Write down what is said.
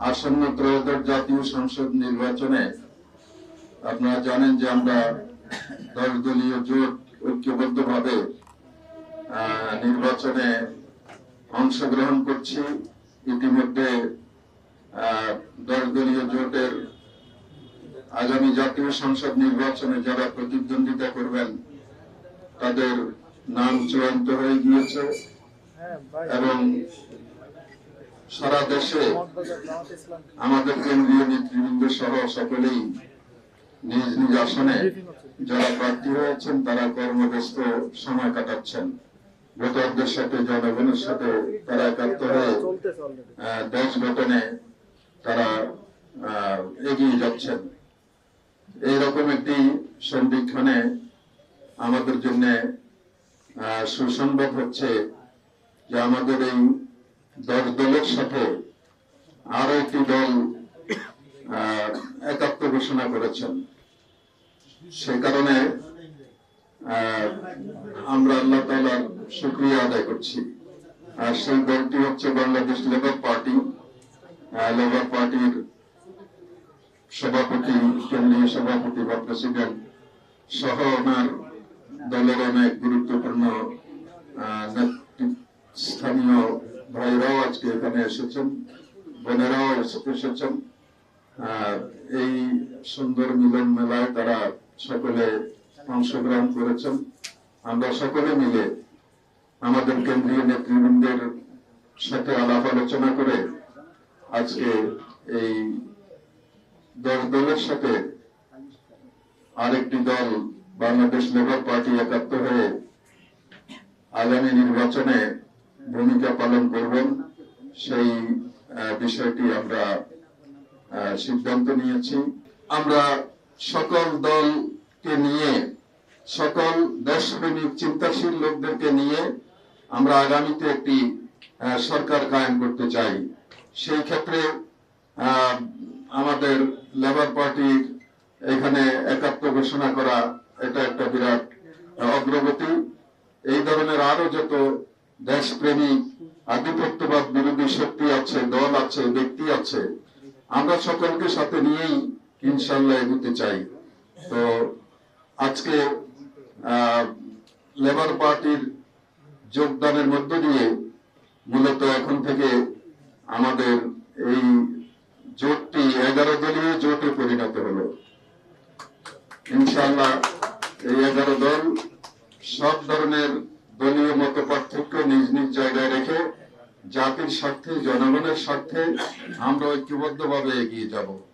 আসন্ন ত্রয়োদশ জাতীয় সংসদ নির্বাচনে আপনারা জানেন যে আমরা 10 দলীয় জোট ঐক্যবদ্ধভাবে নির্বাচনে অংশগ্রহণ করছি। ইতিমধ্যে 10 দলীয় জোটের আগামী জাতীয় সংসদ নির্বাচনে যারা প্রতিদ্বন্দ্বিতা করবেন তাদের নাম চূড়ান্ত হয়ে গিয়েছে এবং সারা দেশে আমাদের কেন্দ্রীয় নেতৃবৃন্দ সহ সকলেই নিজ নিজ আসনে যারা প্রার্থী হয়েছেন তারা কর্মব্যস্ত সময় কাটাচ্ছেন। ভোটারদের সাথে জনগণের সাথে তারা একাত্ম হয়ে দেশ গঠনে তারা এগিয়ে যাচ্ছেন। এইরকম একটি সন্ধিক্ষণে আমাদের জন্য সুসংবাদ হচ্ছে যে আমাদের এই 10 দলের সাথে আরো একটি দল একাত্ম ঘোষণা করেছেন। সে কারণে আমরা আল্লাহ তাআলার শুকরিয়া আদায় করছি। আর সেই দলটি হচ্ছে বাংলাদেশ লেবার পার্টি। লেবার পার্টির সভাপতি, কেন্দ্রীয় সভাপতি বা প্রেসিডেন্ট সহ ওনার দলের অনেক গুরুত্বপূর্ণ স্থানীয় ভাইরাও আজকে এখানে এসেছেন, বোনেরাও এসেছেন। এই সুন্দর মিলন মেলায় তারা সকলে অংশগ্রহণ করেছেন। আমরা সকলে মিলে আমাদের কেন্দ্রীয় নেতৃবৃন্দের সাথে আলাপ আলোচনা করে আজকে এই 10 দলের সাথে আরেকটি দল বাংলাদেশ লেবার পার্টি একাত্ম হয়ে আগামী নির্বাচনে ভূমিকা পালন করবেন, সেই বিষয়টি আমরা সিদ্ধান্ত নিয়েছি। আমরা সকল দলকে নিয়ে, সকল দেশপ্রেমিক চিন্তাশীল লোকদেরকে নিয়ে আমরা আগামীতে একটি সরকার কায়েম করতে চাই। সেই ক্ষেত্রে আমাদের লেবার পার্টির এখানে একাত্ম ঘোষণা করা এটা একটা বিরাট অগ্রগতি। এই ধরনের আরো যত দেশপ্রেমিক আধিপত্যবাদ বিরোধী শক্তি আছে, দল আছে, ব্যক্তি আছে, আমরা সকলকে সাথে নিয়েই ইনশাল্লাহ এগোতে চাই। তো আজকে লেবার পার্টির যোগদানের মধ্য দিয়ে মূলত এখন থেকে আমাদের এই জোটটি 11 দলীয় জোটে পরিণত হলো। ইনশাআল্লাহ এই 11 দল সব ধরনের দলীয় মত পার্থক্য নিজ নিজ জায়গায় রেখে জাতির স্বার্থে, জনগণের স্বার্থে আমরা ঐক্যবদ্ধভাবে এগিয়ে যাব।